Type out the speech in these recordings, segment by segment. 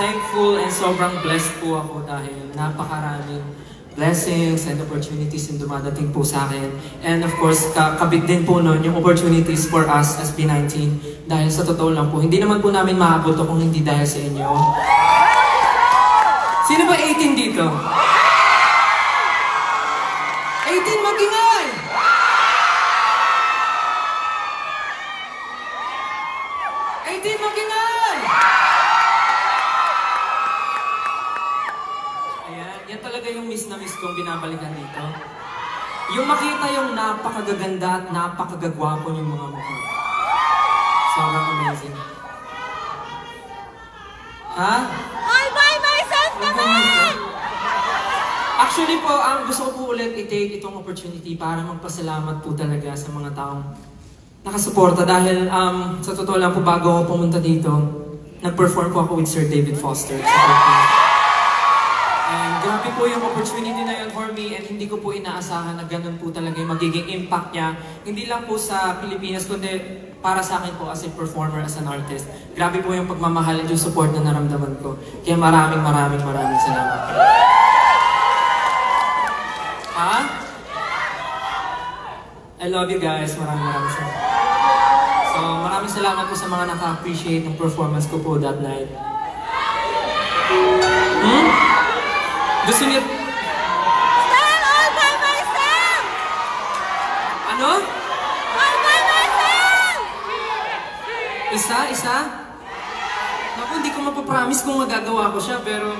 thankful and sobrang blessed po ako dahil napakaraming blessings and opportunities yung dumadating po sa akin. And of course, kabig din po nun yung opportunities for us as B19. Dahil sa totoo lang po, hindi naman po namin maabot to kung hindi dahil sa inyo. Sino ba 18 dito? 18 magingay! Yan talaga yung miss na miss kong binabalikan dito. Yung makita yung napakagaganda at napakagagwapo yung mga mukha. Sobrang amazing. Ha? All by myself naman! Actually po, ang gusto ko po ulit i-take itong opportunity para magpasalamat po talaga sa mga taong nakasuporta dahil sa totoo lang po bago ako pumunta dito, nag-perform po ako with Sir David Foster. And grabe po yung opportunity na yun for me and hindi ko po inaasahan na ganun po talaga yung magiging impact niya. Hindi lang po sa Pilipinas, kundi para sa akin po as a performer, as an artist. Grabe po yung pagmamahal at yung support na naramdaman ko. Kaya maraming salamat. Ha? I love you guys. Maraming salamat. So maraming salamat po sa mga naka-appreciate ng performance ko po that night. Gusto niyo... Stand all by myself! Ano? All by myself! Isa? Naku, hindi ko mapapromise kung magagawa ko siya, pero...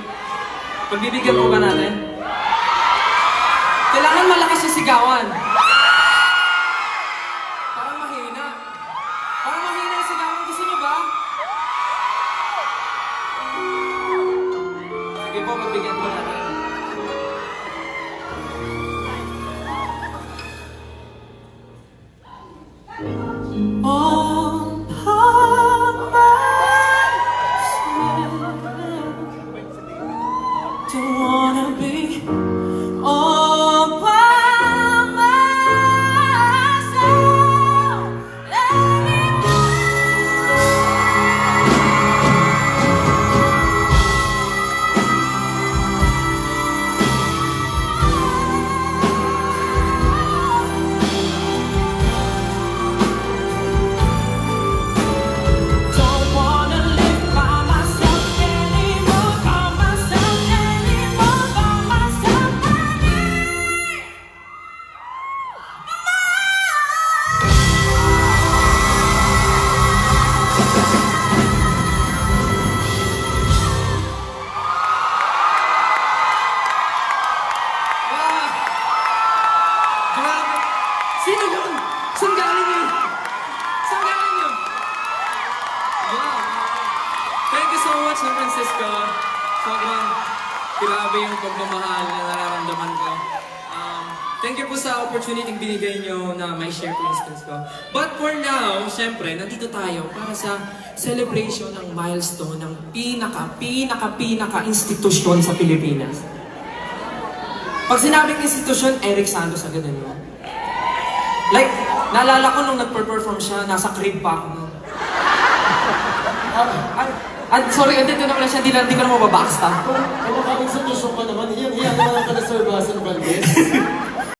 Pagbibigyan po ba natin? Kailangan malakas siya sigawan. Parang mahina yung sigawan. Gusto niyo ba? Sige po, pagbigyan po natin. All by myself. Don't wanna be all by myself. Let me Sino yun? Saan galing yun? Wow! Thank you so much, San Francisco. Sobrang grabe yung pagmamahal na nararamdaman ko. Thank you po sa opportunity binigay nyo na may share po yung skills ko. But for now, syempre, nandito tayo para sa celebration ng milestone ng pinaka institusyon sa Pilipinas. Pag sinabing institusyon, Eric Santos agad yun. Like, naalala ko nung nag-perform siya, nasa crib pa ako nun. Sorry, andito naman siya, hindi ko na mababackstab. Kung makakang institusyon ka naman, hiyang-hiyang naman ka na Sir Basil Valdez.